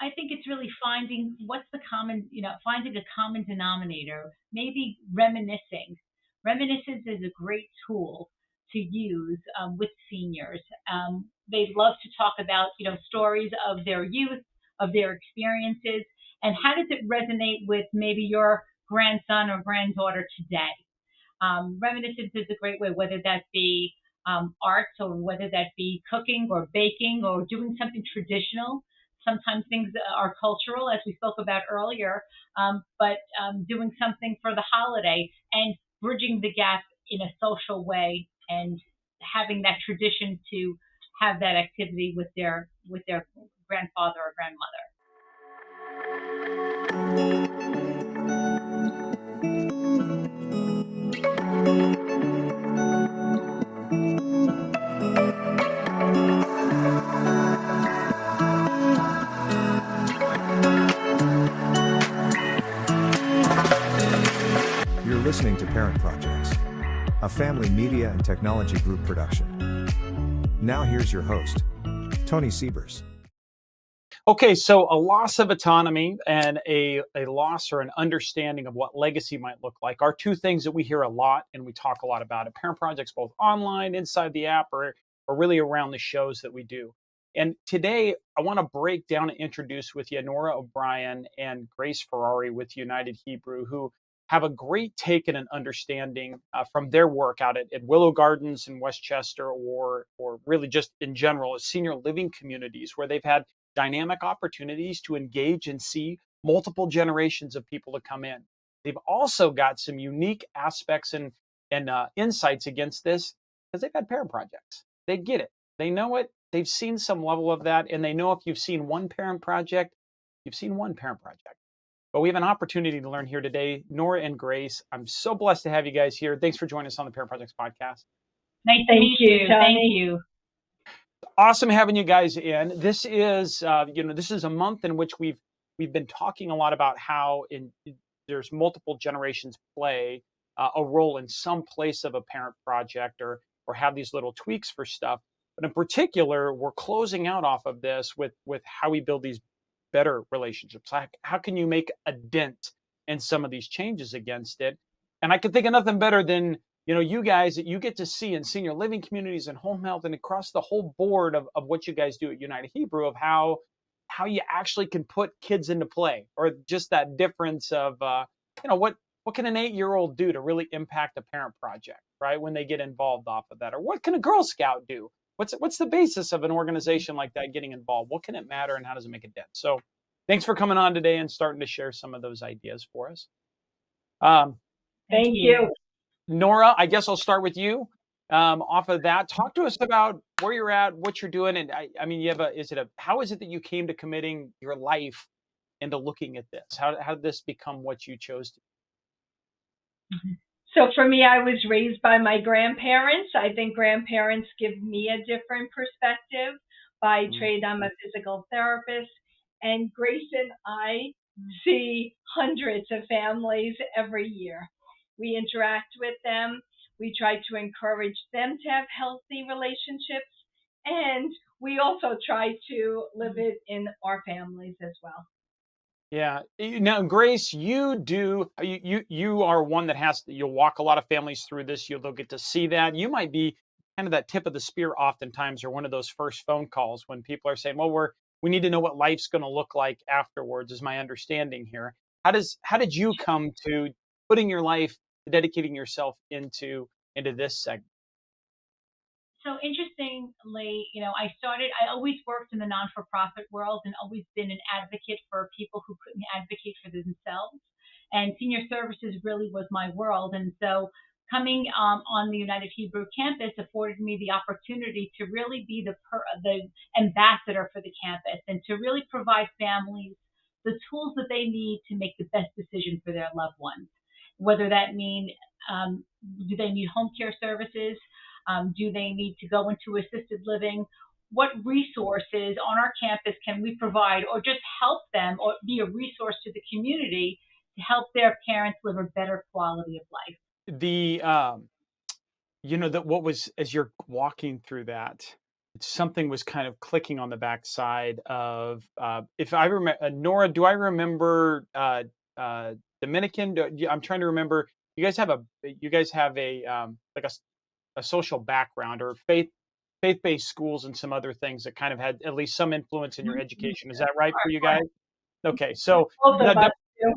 I think it's really finding what's the common, finding a common denominator, maybe reminiscing. Reminiscence is a great tool to use with seniors. They love to talk about, stories of their youth, of their experiences, and how does it resonate with maybe your grandson or granddaughter today? Reminiscence is a great way, whether that be arts or whether that be cooking or baking or doing something traditional. Sometimes things are cultural, as we spoke about earlier, but doing something for the holiday and bridging the gap in a social way and having that tradition to have that activity with their grandfather or grandmother. You're listening to Parent Projects, a family media and technology group production. Now here's your host, Tony Siebers. Okay, so a loss of autonomy and a loss or an understanding of what legacy might look like are two things that we hear a lot and we talk a lot about at Parent Projects, both online, inside the app, or really around the shows that we do. And today, I want to break down and introduce with you Nora O'Brien and Grace Ferrari with United Hebrew, who have a great take and an understanding from their work out at Willow Gardens in Westchester, or really just in general, as senior living communities where they've had dynamic opportunities to engage and see multiple generations of people to come in. They've also got some unique aspects and insights against this because they've had parent projects. They get it. They know it. They've seen some level of that, and they know if you've seen one parent project, you've seen one parent project. But we have an opportunity to learn here today. Nora and Grace, I'm so blessed to have you guys here. Thanks for joining us on the Parent Projects podcast. Nice to meet you. Thank you. Awesome having you guys in. This is, this is a month in which we've been talking a lot about how there's multiple generations play a role in some place of a parent project or have these little tweaks for stuff. But in particular, we're closing out off of this with how we build these better relationships. How can you make a dent in some of these changes against it? And I can think of nothing better than you guys that you get to see in senior living communities and home health and across the whole board of what you guys do at United Hebrew, of how you actually can put kids into play, or just that difference of what can an 8-year-old do to really impact a parent project, right, when they get involved off of that, or what can a Girl Scout do? What's the basis of an organization like that getting involved? What can it matter, and how does it make a dent? So thanks for coming on today and starting to share some of those ideas for us. Thank you. Nora, I guess I'll start with you. Off of that, talk to us about where you're at, what you're doing, and I mean, how is it that you came to committing your life into looking at this? How did this become what you chose to? So for me, I was raised by my grandparents. I think grandparents give me a different perspective. By trade, I'm a physical therapist, and Grace and I see hundreds of families every year. We interact with them. We try to encourage them to have healthy relationships, and we also try to live it in our families as well. Yeah. Now, Grace, you are one that you'll walk a lot of families through this. They'll get to see that. You might be kind of that tip of the spear oftentimes, or one of those first phone calls when people are saying, well, we need to know what life's going to look like afterwards, is my understanding here. How did you come to putting your life, dedicating yourself into this segment? So interestingly, I always worked in the non-for-profit world and always been an advocate for people who couldn't advocate for themselves. And senior services really was my world. And so coming on the United Hebrew campus afforded me the opportunity to really be the ambassador for the campus and to really provide families the tools that they need to make the best decision for their loved ones. Whether that mean, do they need home care services? Do they need to go into assisted living? What resources on our campus can we provide, or just help them, or be a resource to the community to help their parents live a better quality of life? What was, as you're walking through that, something was kind of clicking on the backside of, if I remember, Nora, do I remember Dominican? I'm trying to remember. You guys have a like a social background or faith-based schools and some other things that kind of had at least some influence in your education. Is that right for you guys? Okay, so Both of us do.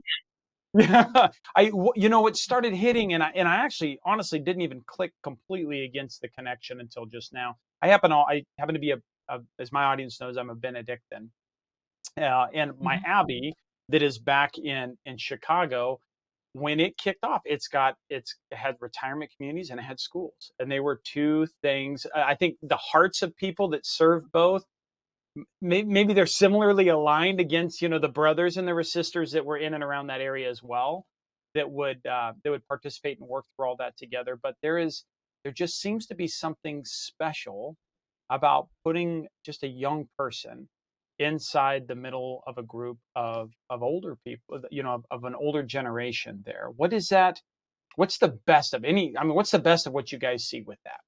yeah, it started hitting, and I actually honestly didn't even click completely against the connection until just now. I happen to be as my audience knows, I'm a Benedictine, and my Mhm. abbey that is back in Chicago. When it kicked off, it had retirement communities and it had schools, and they were two things. I think the hearts of people that serve both, maybe they're similarly aligned against the brothers and there were sisters that were in and around that area as well that would participate and work through all that together. But there just seems to be something special about putting just a young person inside the middle of a group of older people, of an older generation there. What's the best of any I mean what's the best of what you guys see with that?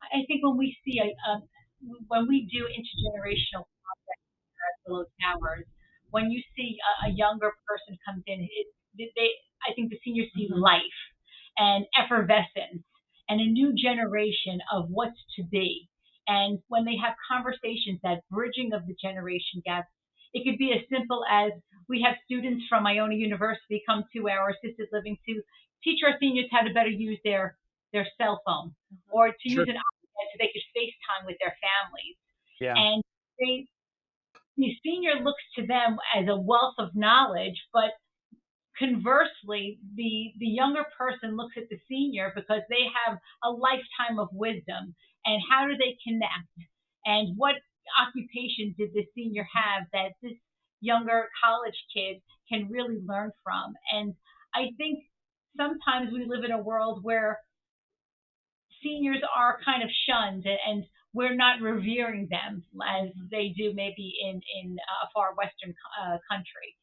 I think when we see when we do intergenerational Willow Towers, when you see a younger person comes in, I think the seniors see life and effervescence and a new generation of what's to be. And when they have conversations, that bridging of the generation gap, it could be as simple as we have students from Iona University come to our assisted living to teach our seniors how to better use their cell phone or to use Sure. an iPad so they could FaceTime with their families. Yeah. And they the senior looks to them as a wealth of knowledge, but conversely, the younger person looks at the senior because they have a lifetime of wisdom. And how do they connect? And what occupation did the senior have that this younger college kid can really learn from? And I think sometimes we live in a world where seniors are kind of shunned and we're not revering them as they do maybe in a far western country.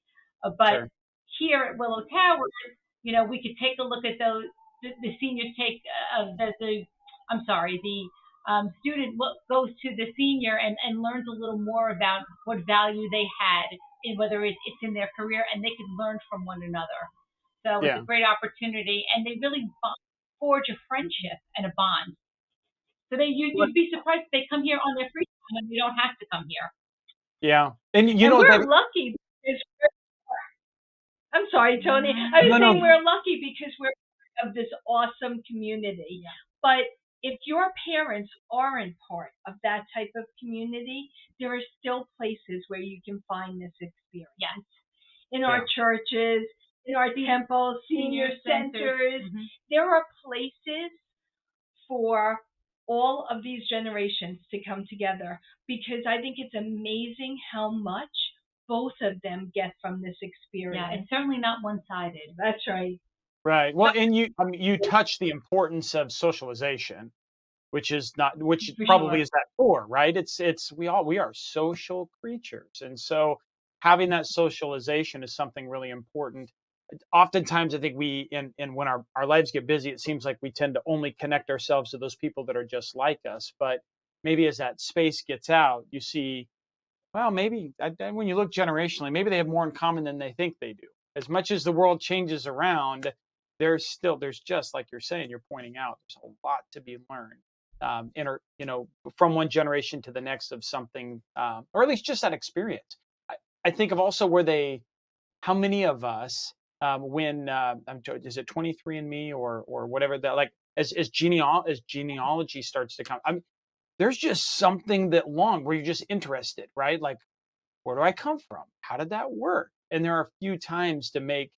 But Sure. here at Willow Towers, we could take a look at those. The seniors take the I'm sorry, the student goes to the senior and learns a little more about what value they had in whether it's in their career, and they can learn from one another. So it's a Yeah. great opportunity, and they really forge a friendship and a bond. So What you'd be surprised if they come here on their free time and they don't have to come here. Yeah. And And that we're lucky because I'm sorry, Tony. I was no, saying no. we're lucky because we're part of this awesome community. Yeah. But if your parents aren't part of that type of community, there are still places where you can find this experience. Yes. In Yeah. our churches, in our temples, senior centers, there are places for all of these generations to come together because I think it's amazing how much both of them get from this Yeah, experience. it's certainly not one sided. That's right. Right. Well, and you touch the importance of socialization, which For probably sure. is that core, right? We are social creatures. And so having that socialization is something really important. Oftentimes I think and when our lives get busy, it seems like we tend to only connect ourselves to those people that are just like us. But maybe as that space gets out, you see, well, maybe when you look generationally, maybe they have more in common than they think they do. As much as the world changes around, there's just like you're pointing out, there's a lot to be learned, from one generation to the next of something, or at least just that experience. I think of also how many of us, when is it 23andMe or whatever that like as genealogy starts to come, there's just something where you're just interested, right? Like, where do I come from? How did that work? And there are a few times to make,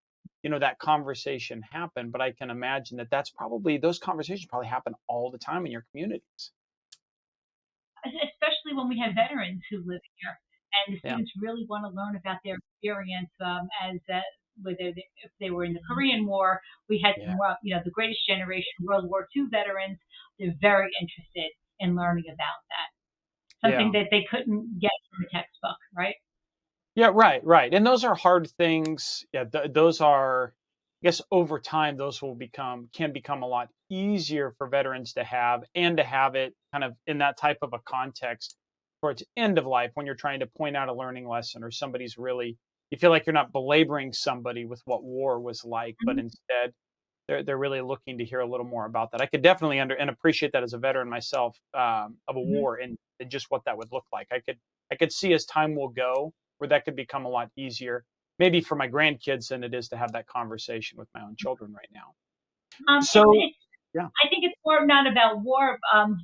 that conversation happen. But I can imagine those conversations probably happen all the time in your communities. Especially when we have veterans who live here, and the Yeah. students really want to learn about their experience as whether if they were in the Korean War. We had Yeah. some, the Greatest Generation World War II veterans. They're very interested in learning about that. Something Yeah. that they couldn't get from a textbook, right? Yeah. Right. Right. And those are hard things. Yeah. Those are. guess over time those can become a lot easier for veterans to have, and to have it kind of in that type of a context towards end of life when you're trying to point out a learning lesson, or somebody's really, you feel like you're not belaboring somebody with what war was like, but Mhm. instead they're really looking to hear a little more about that. I could definitely and appreciate that as a veteran myself, of a Mhm. war, and just what that would look like. I could see as time will go where that could become a lot easier, maybe for my grandkids than it is to have that conversation with my own children right now. So It's yeah, I think it's more not about war,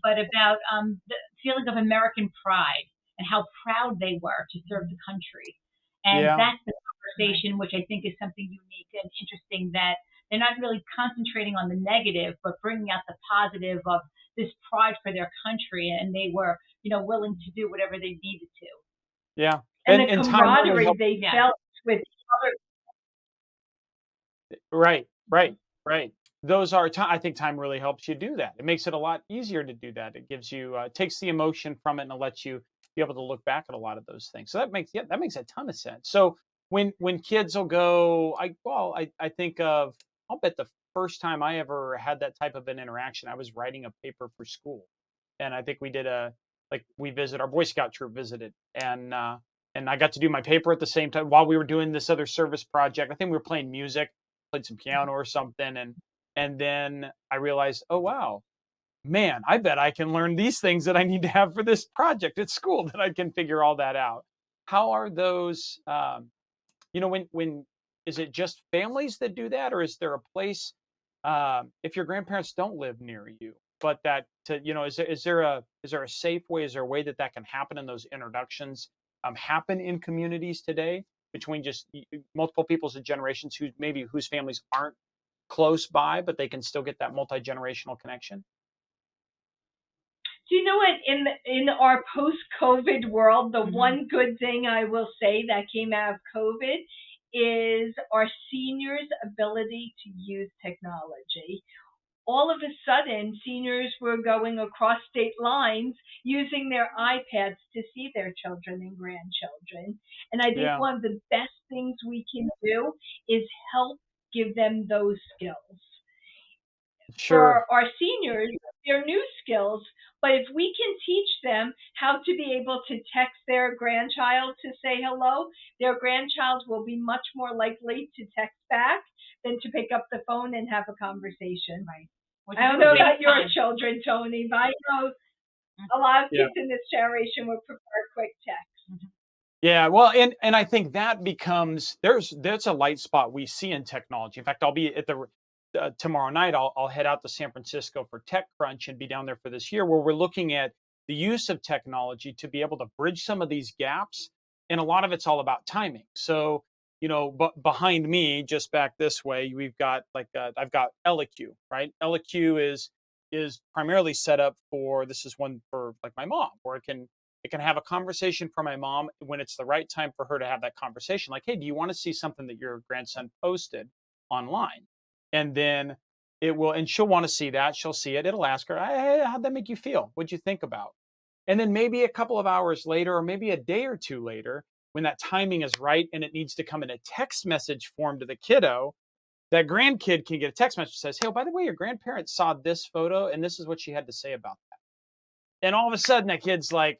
but about the feeling of American pride and how proud they were to serve the country. And yeah, that's the conversation, which I think is something unique and interesting, that they're not really concentrating on the negative, but bringing out the positive of this pride for their country. And they were, willing to do whatever they needed to. yeah, And the and time really camaraderie helps. they Yeah. felt with other. Right, right, right. Those are I think time really helps you do that. It makes it a lot easier to do that. It gives you takes the emotion from it, and it lets you be able to look back at a lot of those things. So that makes a ton of sense. So when kids will go, I think of, I'll bet the first time I ever had that type of an interaction, I was writing a paper for school, and I think we did we visit our Boy Scout troop visited, and I got to do my paper at the same time while we were doing this other service project. I think we were playing music, played some piano or something, and then I realized, oh wow, man, I bet I can learn these things that I need to have for this project at school, that I can figure all that out. How are those? When is it just families that do that, or is there a place, if your grandparents don't live near you, but that to is there a safe way? Is there a way that that can happen, in those introductions happen in communities today, between just multiple peoples and generations whose families aren't close by, but they can still get that multi-generational connection? Do you know what? In our post-COVID world, the Hmm. one good thing I will say that came out of COVID is our seniors' ability to use technology. All of a sudden, seniors were going across state lines using their iPads to see their children and grandchildren. And I think Yeah, one of the best things we can do is help give them those skills. sure. For our seniors, they're new skills, but if we can teach them how to be able to text their grandchild to say hello, their grandchild will be much more likely to text back than to pick up the phone and have a conversation. Right. What I to don't do with know Yeah, about your FaceTime. children, Tony, but I know a lot of yeah. kids in this generation would prefer quick text. Mhm. Yeah, well, and I think that becomes there's a light spot we see in technology. In fact, I'll be at the tomorrow night. I'll head out to San Francisco for Tech Crunch and be down there for this year, where we're looking at the use of technology to be able to bridge some of these gaps, and a lot of it's all about timing. So but behind me, just back this way, we've got I've got EleQ, right? EleQ is primarily set up for, this is one for like my mom, where it can have a conversation for my mom when it's the right time for her to have that conversation. Like, hey, do you want to see something that your grandson posted online? And then and she'll want to see that. She'll see it. It'll ask her, hey, how'd that make you feel? What'd you think about? And then maybe a couple of hours later, or maybe a day or two later, when that timing is right and it needs to come in a text message form to the kiddo, that grandkid can get a text message that says, hey, oh, by the way, your grandparents saw this photo and this is what she had to say about that. And all of a sudden, that kid's like,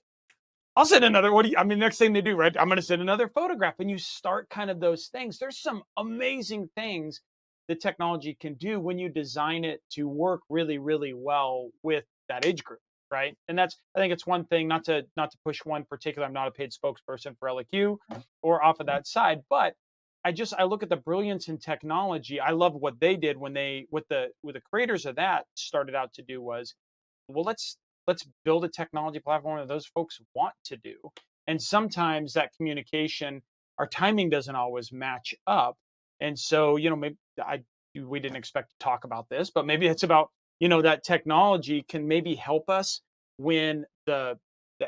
I'll send another. Next thing they do, right? I'm going to send another photograph. And you start kind of those things. There's some amazing things that technology can do when you design it to work really, really well with that age group, right? And I think it's one thing, not to push one particular. I'm not a paid spokesperson for LQ or off of that side, but I look at the brilliance in technology. I love what they did when with the creators of that started out to do was, well, let's build a technology platform that those folks want to do. And sometimes that communication, our timing doesn't always match up. And so, maybe we didn't expect to talk about this, but maybe it's about, that technology can maybe help us when the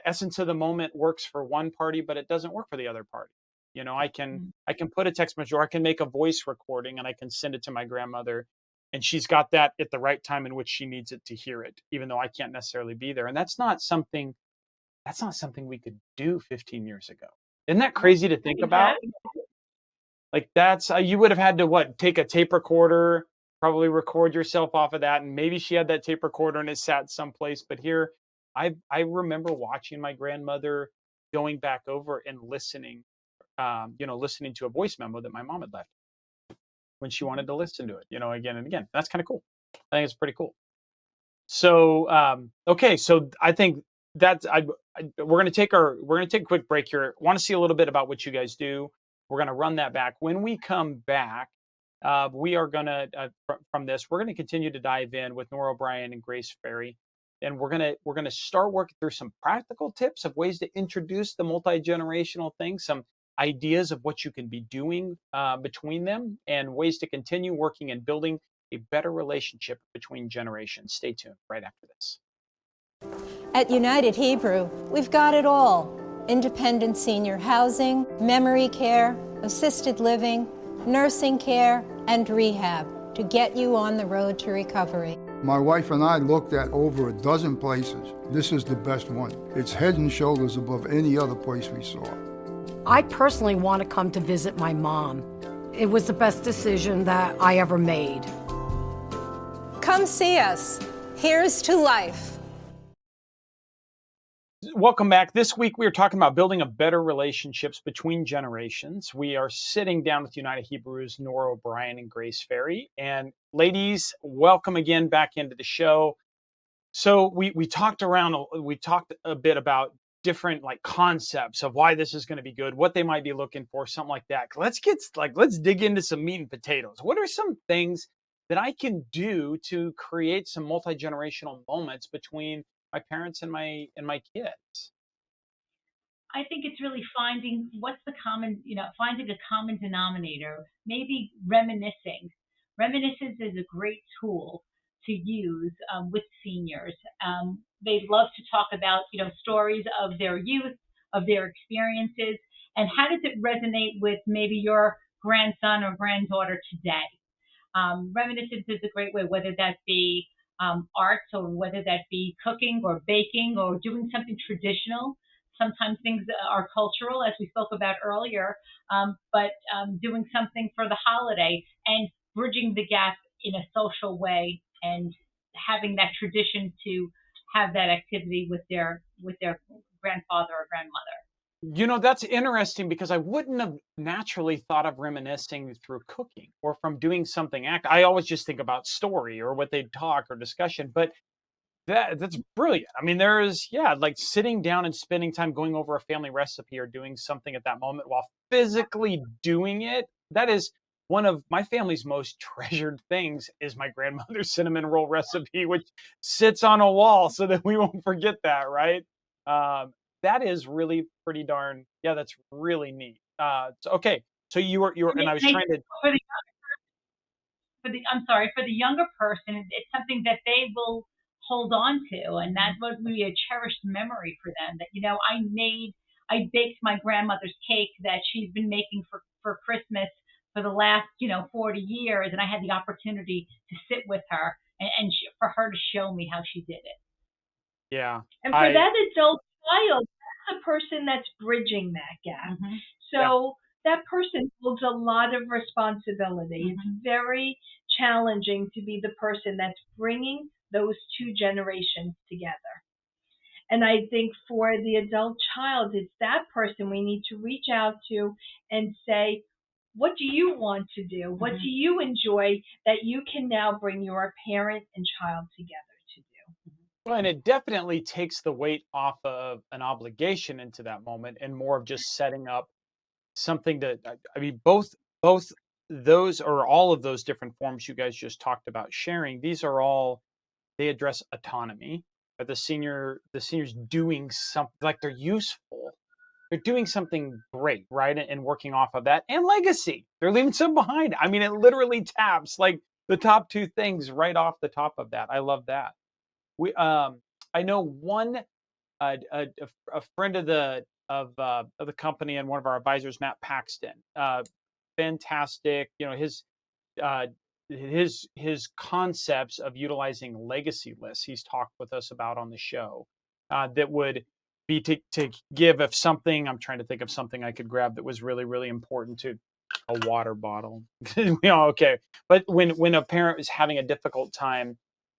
essence of the moment works for one party, but it doesn't work for the other party. I can put a text message, or I can make a voice recording and I can send it to my grandmother, and she's got that at the right time in which she needs it to hear it, even though I can't necessarily be there. And that's not something we could do 15 years ago. Isn't that Yeah. crazy to think about? Exactly. Like that's you would have had to what, take a tape recorder, probably record yourself off of that, and maybe she had that tape recorder and it sat someplace. But here, I remember watching my grandmother going back over and listening, listening to a voice memo that my mom had left when she wanted to listen to it, again and again. That's kind of cool. I think it's pretty cool. So okay, so I think that's we're gonna take a quick break here. Want to see a little bit about what you guys do. We're gonna run that back. When we come back, we are gonna from this, we're gonna continue to dive in with Nora O'Brien and Grace Ferri, and we're gonna start working through some practical tips of ways to introduce the multi-generational thing, some ideas of what you can be doing between them, and ways to continue working and building a better relationship between generations. Stay tuned right after this. At United Hebrew, we've got it all. Independent senior housing, memory care, assisted living, nursing care, and rehab to get you on the road to recovery. My wife and I looked at over a dozen places. This is the best one. It's head and shoulders above any other place we saw. I personally want to come to visit my mom. It was the best decision that I ever made. Come see us. Here's to life. Welcome back. This week we are talking about building a better relationships between generations. We are sitting down with United Hebrew's Nora O'Brien and Grace Ferri. And ladies, welcome again back into the show. So we talked a bit about different concepts of why this is going to be good, what they might be looking for, something like that. Let's dig into some meat and potatoes. What are some things that I can do to create some multi-generational moments between my parents and my kids? I think it's really finding what's the common, finding a common denominator, maybe reminiscing. Reminiscence is a great tool to use with seniors. They love to talk about, stories of their youth, of their experiences, and how does it resonate with maybe your grandson or granddaughter today? Reminiscence is a great way, whether that be arts or whether that be cooking or baking or doing something traditional. Sometimes things are cultural, as we spoke about earlier, but doing something for the holiday and bridging the gap in a social way and having that tradition to have that activity with their grandfather or grandmother. That's interesting because I wouldn't have naturally thought of reminiscing through cooking or from doing something I always just think about story or what they'd talk or discussion, but that's brilliant. I mean, there's sitting down and spending time going over a family recipe or doing something at that moment while physically doing it. That is one of my family's most treasured things is my grandmother's cinnamon roll recipe, which sits on a wall so that we won't forget that, right? That is really pretty darn, that's really neat. Okay. So you were, and I was trying to. For the younger person, it's something that they will hold on to, and that would be a cherished memory for them. That I baked my grandmother's cake that she's been making for Christmas for the last 40 years, and I had the opportunity to sit with her and for her to show me how she did it. Yeah. And for that adult child, that's the person that's bridging that gap. Mm-hmm. So that person holds a lot of responsibility. Mm-hmm. It's very challenging to be the person that's bringing those two generations together. And I think for the adult child, it's that person we need to reach out to and say, what do you want to do? What do you enjoy that you can now bring your parent and child together to do? Well, and it definitely takes the weight off of an obligation into that moment and more of just setting up something that, I mean, both those or all of those different forms you guys just talked about sharing, they address autonomy, but the seniors doing something like they're useful. They're doing something great, right? And working off of that, and legacy. They're leaving something behind. I mean, it literally taps like the top two things right off the top of that. I love that. I know one a friend of the company and one of our advisors, Matt Paxton. Fantastic. His concepts of utilizing legacy lists he's talked with us about on the show that would be to give if something, I'm trying to think of something I could grab that was really, really important A water bottle. Okay. But when a parent is having a difficult time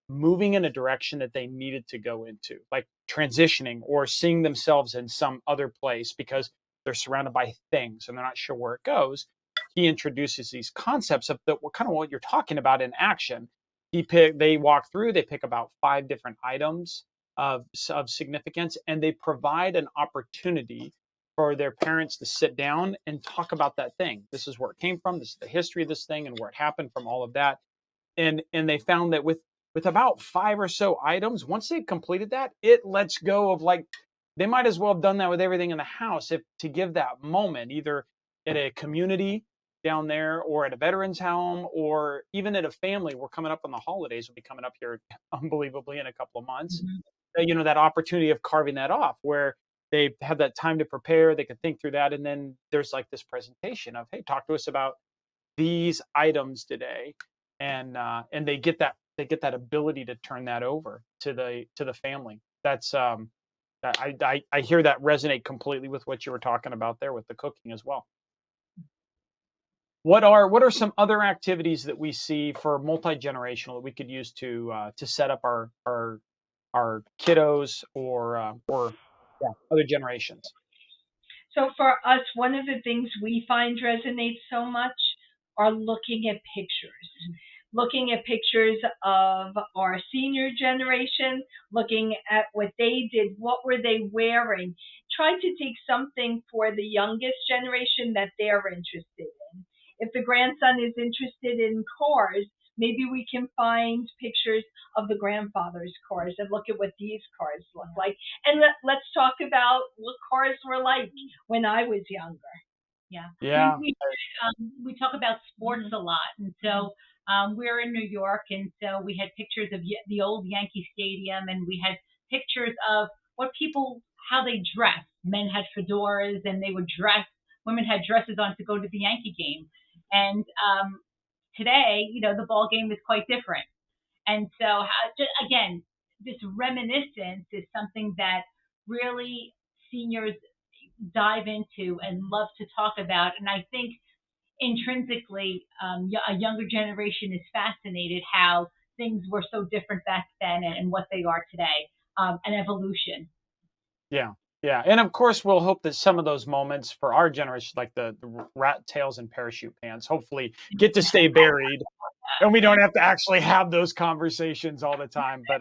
moving in a direction that they needed to go into, like transitioning or seeing themselves in some other place because they're surrounded by things and they're not sure where it goes, he introduces these concepts of what kind of what you're talking about in action. They walk through, they pick about 5 different items of significance, and they provide an opportunity for their parents to sit down and talk about that thing. This is where it came from. This is the history of this thing and where it happened from all of that. And they found that with about 5 or so items, once they've completed that, it lets go of like they might as well have done that with everything in the house if to give that moment either at a community down there or at a veterans home or even at a family. We're coming up on the holidays. Will be coming up here unbelievably in a couple of months. That opportunity of carving that off where they have that time to prepare, they can think through that, and then there's like this presentation of, hey, talk to us about these items today, and they get that ability to turn that over to the family. That's I hear that resonate completely with what you were talking about there with the cooking as well. What are some other activities that we see for multi-generational that we could use to set up our kiddos or yeah, other generations? So for us, one of the things we find resonates so much are looking at pictures of our senior generation, looking at what they did, what were they wearing. Try to take something for the youngest generation that they're interested in. If the grandson is interested in cars, maybe we can find pictures of the grandfather's cars and look at what these cars look like. And let's talk about what cars were like when I was younger. Yeah. Yeah. We talk about sports a lot, and so we're in New York, and so we had pictures of the old Yankee Stadium, and we had pictures of how they dressed. Men had fedoras, and they would dress. Women had dresses on to go to the Yankee game, and today, the ball game is quite different. And so, again, this reminiscence is something that really seniors dive into and love to talk about. And I think intrinsically, a younger generation is fascinated how things were so different back then and what they are today, an evolution. Yeah, yeah, and of course, we'll hope that some of those moments for our generation, like the rat tails and parachute pants, hopefully get to stay buried, and we don't have to actually have those conversations all the time. But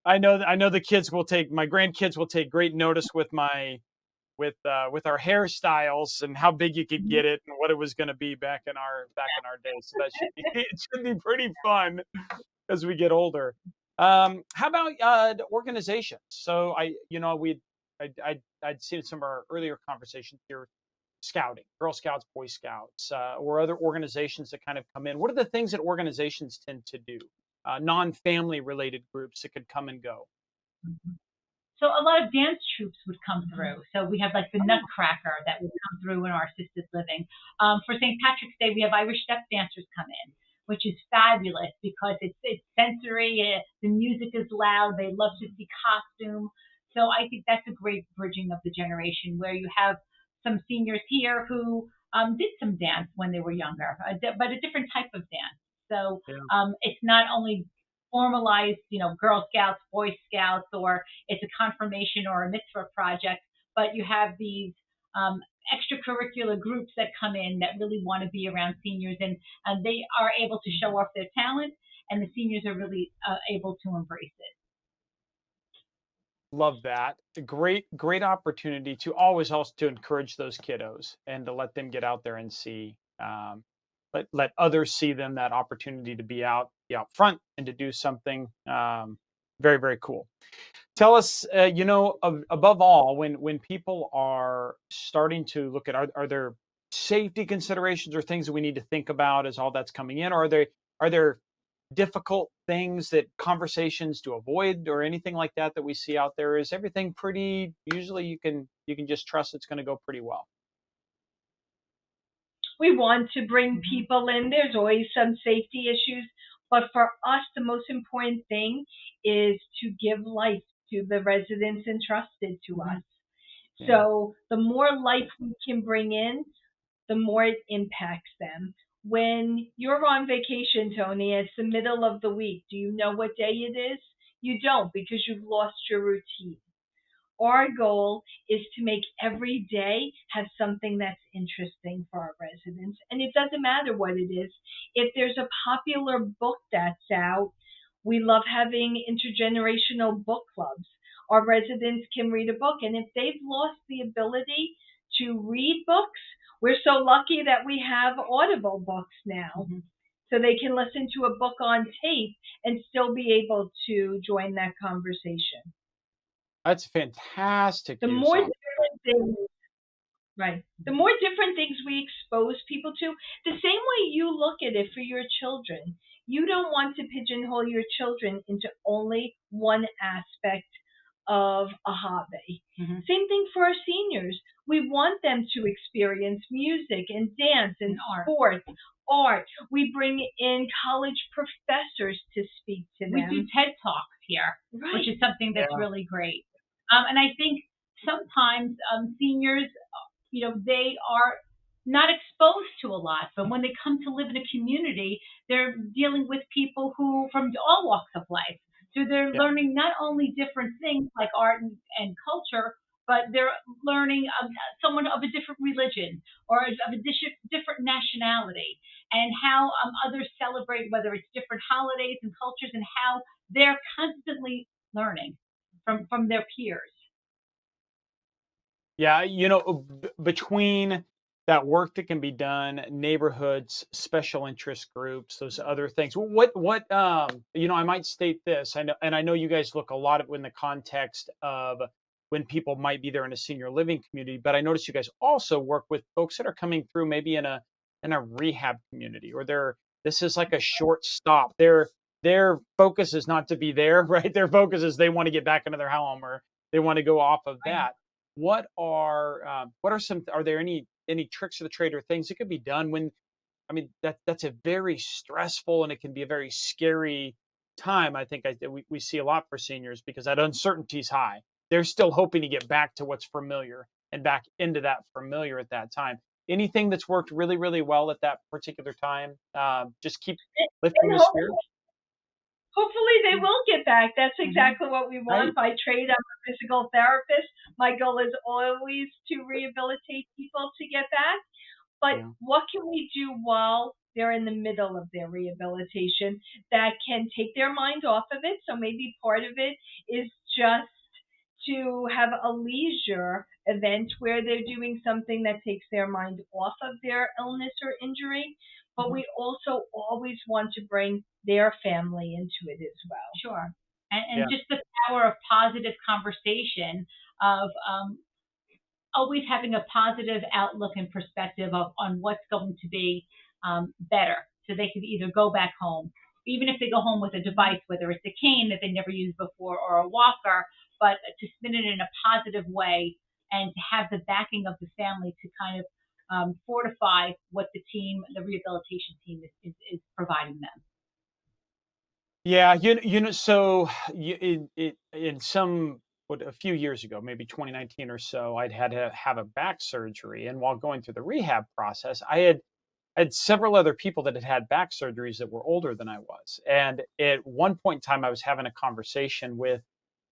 I know the kids will take my grandkids will take great notice with our hairstyles and how big you could get it and what it was going to be back in our day. So that should be it should be pretty fun as we get older. How about the organizations? So I'd seen some of our earlier conversations here, scouting, Girl Scouts, Boy Scouts, or other organizations that kind of come in. What are the things that organizations tend to do? Non-family related groups that could come and go. So a lot of dance troupes would come through. So we have like the Nutcracker that would come through in our assisted living. For St. Patrick's Day, we have Irish step dancers come in, which is fabulous because it's sensory. The music is loud. They love to see costume. So I think that's a great bridging of the generation where you have some seniors here who did some dance when they were younger, but a different type of dance. So it's not only formalized, Girl Scouts, Boy Scouts, or it's a confirmation or a mitzvah project, but you have these extracurricular groups that come in that really want to be around seniors, and they are able to show off their talent, and the seniors are really able to embrace it. Love that. A great opportunity to always also to encourage those kiddos and to let them get out there and see, let others see them that opportunity to be out front and to do something very, very cool. Tell us, above all, when people are starting to look at, are there safety considerations or things that we need to think about as all that's coming in, or are there difficult things that conversations to avoid or anything like that we see out there? Is everything pretty, usually you can just trust it's going to go pretty well? We want to bring people in. There's always some safety issues, but for us, the most important thing is to give life to the residents entrusted to us. Yeah. So the more life we can bring in, the more it impacts them. When you're on vacation, Tony, it's the middle of the week. Do you know what day it is? You don't, because you've lost your routine. Our goal is to make every day have something that's interesting for our residents. And it doesn't matter what it is. If there's a popular book that's out, we love having intergenerational book clubs. Our residents can read a book. And if they've lost the ability to read books, we're so lucky that we have Audible books now. So they can listen to a book on tape and still be able to join that conversation. That's fantastic The news. more different things, right? The more different things we expose people to, the same way you look at it for your children. You don't want to pigeonhole your children into only one aspect of a hobby. Same thing for our seniors. We want them to experience music and dance and sports, art. We bring in college professors to speak to them. We do TED Talks here, Right. which is something that's really great. And I think sometimes seniors, they are not exposed to a lot, but when they come to live in a community, they're dealing with people who from all walks of life. So they're learning not only different things like art and culture, but they're learning someone of a different religion or of a different nationality, and how others celebrate, whether it's different holidays and cultures, and how they're constantly learning from their peers. Yeah, between that work that can be done, neighborhoods, special interest groups, those other things. I might state this. I know you guys look a lot at in the context of when people might be there in a senior living community, but I notice you guys also work with folks that are coming through maybe in a rehab community, or this is like a short stop. Their focus is not to be there, right? Their focus is they want to get back into their home, or they want to go off of that. Are there any tricks of the trade or things that could be done when, that's a very stressful, and it can be a very scary time. I think we see a lot for seniors because that uncertainty is high. They're still hoping to get back to what's familiar and back into that familiar at that time. Anything that's worked really, really well at that particular time? Just keep lifting the spirits. Hopefully they will get back. That's exactly what we want. By trade, I'm a physical therapist. My goal is always to rehabilitate people to get back. But what can we do while they're in the middle of their rehabilitation that can take their mind off of it? So maybe part of it is just to have a leisure event where they're doing something that takes their mind off of their illness or injury. But we also always want to bring their family into it as well. Sure. And just the power of positive conversation, of always having a positive outlook and perspective on what's going to be better. So they could either go back home, even if they go home with a device, whether it's a cane that they never used before or a walker, but to spin it in a positive way and to have the backing of the family to kind of fortify what the rehabilitation team is providing them. Yeah, so a few years ago, maybe 2019 or so, I'd had to have a back surgery, and while going through the rehab process, I had several other people that had had back surgeries that were older than I was, and at one point in time, I was having a conversation with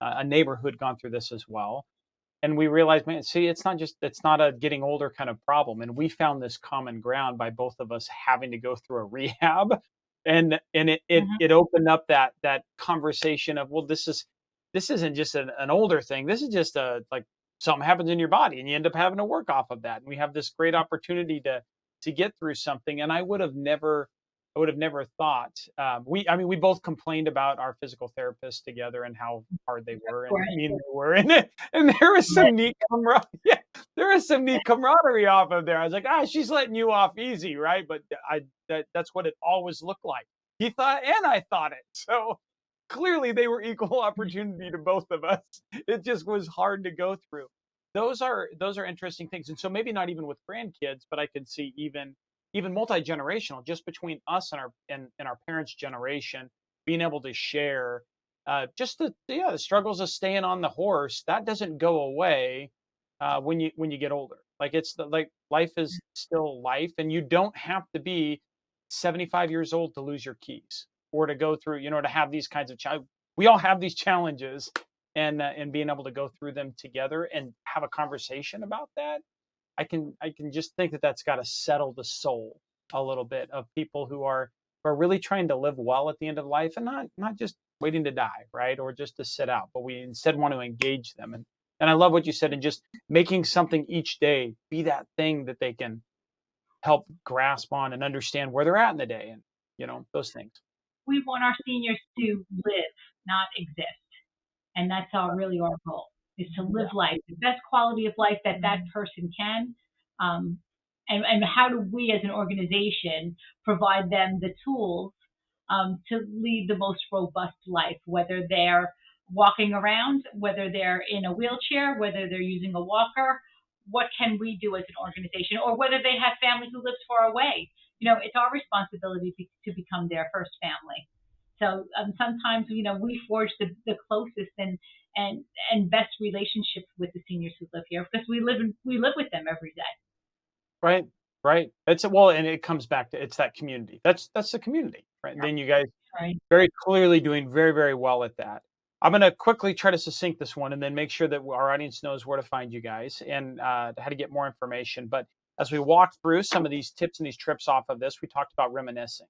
a neighbor who had gone through this as well. And we realized, man, see, it's not a getting older kind of problem. And we found this common ground by both of us having to go through a rehab. And it opened up that conversation of, well, this isn't just an older thing. This is just like something happens in your body and you end up having to work off of that. And we have this great opportunity to get through something. And I would have never thought. We both complained about our physical therapists together and how hard they were and mean they were, and there was some neat camaraderie. Yeah, there was some neat camaraderie off of there. I was like, she's letting you off easy, right? But that's what it always looked like. He thought, and I thought it. So clearly, they were equal opportunity to both of us. It just was hard to go through. Those are interesting things, and so maybe not even with grandkids, but I could see even multi-generational, just between us and our parents' generation, being able to share just the struggles of staying on the horse. That doesn't go away when you get older. Like life is still life, and you don't have to be 75 years old to lose your keys or to go through, to have these kinds of we all have these challenges, and being able to go through them together and have a conversation about that. I can just think that that's got to settle the soul a little bit of people who are really trying to live well at the end of life, and not just waiting to die, right? Or just to sit out, but we instead want to engage them. And I love what you said, and just making something each day be that thing that they can help grasp on and understand where they're at in the day, and those things. We want our seniors to live, not exist. And that's really our goal, is to live life, the best quality of life that person can. And how do we as an organization provide them the tools to lead the most robust life, whether they're walking around, whether they're in a wheelchair, whether they're using a walker. What can we do as an organization, or whether they have family who lives far away? It's our responsibility to become their first family. So sometimes, we forge the closest and best relationships with the seniors who live here, because we live with them every day. Right. And it comes back to, it's that community. That's the community, right? And then you guys very clearly doing very, very well at that. I'm going to quickly try to succinct this one and then make sure that our audience knows where to find you guys and how to get more information. But as we walk through some of these tips and these trips off of this, we talked about reminiscing.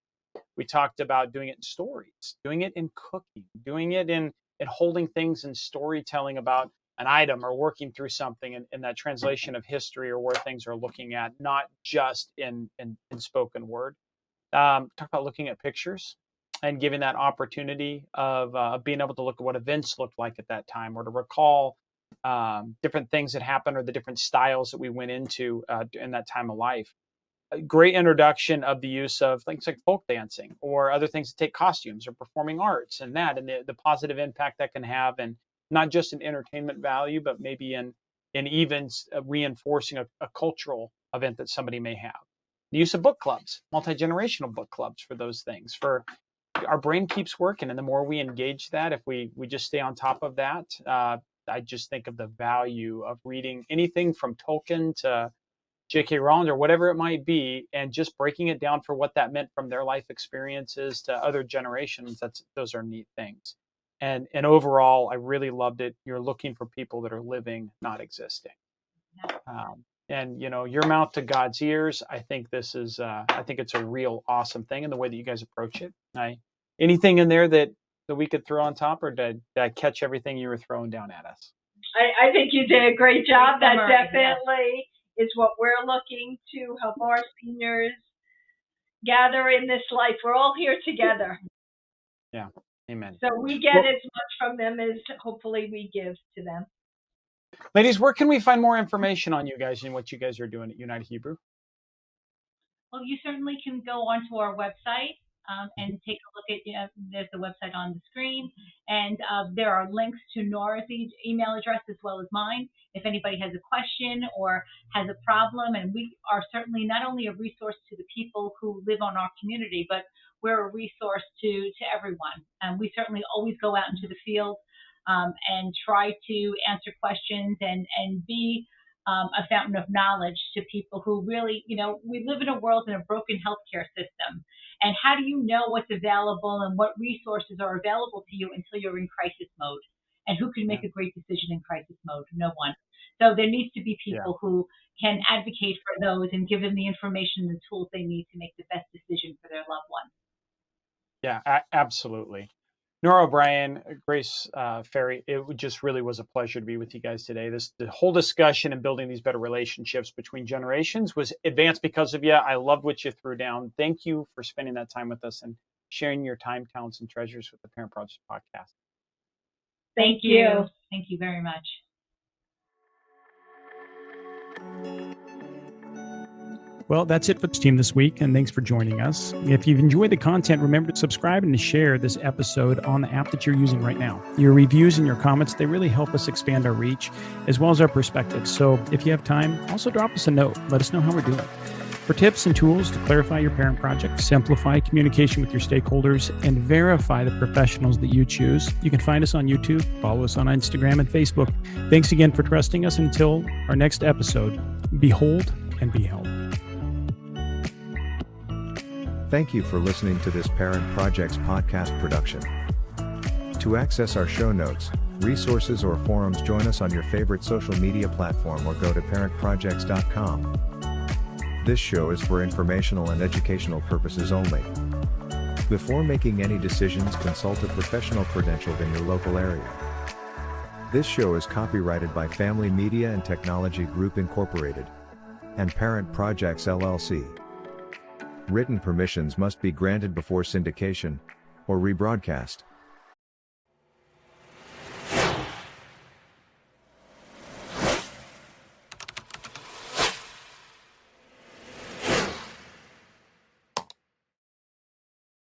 We talked about doing it in stories, doing it in cooking, doing it in holding things in storytelling about an item or working through something in that translation of history or where things are looking at, not just in spoken word. Talk about looking at pictures and giving that opportunity of being able to look at what events looked like at that time, or to recall different things that happened or the different styles that we went into in that time of life. A great introduction of the use of things like folk dancing or other things that take costumes or performing arts, and the positive impact that can have, and not just in entertainment value, but maybe in even reinforcing a cultural event that somebody may have. The use of book clubs, multi-generational book clubs for those things. For our brain keeps working, and the more we engage that, if we just stay on top of that, I just think of the value of reading anything from Tolkien to J.K. Rowling or whatever it might be, and just breaking it down for what that meant from their life experiences to other generations. Those are neat things. And overall, I really loved it. You're looking for people that are living, not existing. And your mouth to God's ears. I think this is. I think it's a real awesome thing in the way that you guys approach it. Anything in there that we could throw on top, or did I catch everything you were throwing down at us? I think you did a great job. That definitely is what we're looking to help our seniors gather in this life. We're all here together. Yeah. Amen. So we get as much from them as hopefully we give to them. Ladies, where can we find more information on you guys and what you guys are doing at United Hebrew? Well, you certainly can go onto our website and take a look at, there's the website on the screen, and there are links to Nora's email address as well as mine. If anybody has a question or has a problem, and we are certainly not only a resource to the people who live on our community, but we're a resource to everyone. And we certainly always go out into the field and try to answer questions and be a fountain of knowledge to people who really, we live in a world in a broken healthcare system. And how do you know what's available and what resources are available to you until you're in crisis mode? And who can make a great decision in crisis mode? No one. So there needs to be people who can advocate for those and give them the information and the tools they need to make the best decision for their loved ones. Yeah, absolutely. Nora O'Brien, Grace Ferri, it just really was a pleasure to be with you guys today. The whole discussion and building these better relationships between generations was advanced because of you. I loved what you threw down. Thank you for spending that time with us and sharing your time, talents, and treasures with the Parent Project Podcast. Thank you. Thank you very much. Well, that's it for the team this week, and thanks for joining us. If you've enjoyed the content, remember to subscribe and to share this episode on the app that you're using right now. Your reviews and your comments, they really help us expand our reach as well as our perspective. So if you have time, also drop us a note. Let us know how we're doing. For tips and tools to clarify your parent project, simplify communication with your stakeholders, and verify the professionals that you choose, you can find us on YouTube, follow us on Instagram and Facebook. Thanks again for trusting us. Until our next episode, Behold and be held. Thank you for listening to this Parent Projects podcast production. To access our show notes, resources, or forums, join us on your favorite social media platform or go to parentprojects.com. This show is for informational and educational purposes only. Before making any decisions, consult a professional credentialed in your local area. This show is copyrighted by Family Media and Technology Group Incorporated and Parent Projects LLC. Written permissions must be granted before syndication or rebroadcast.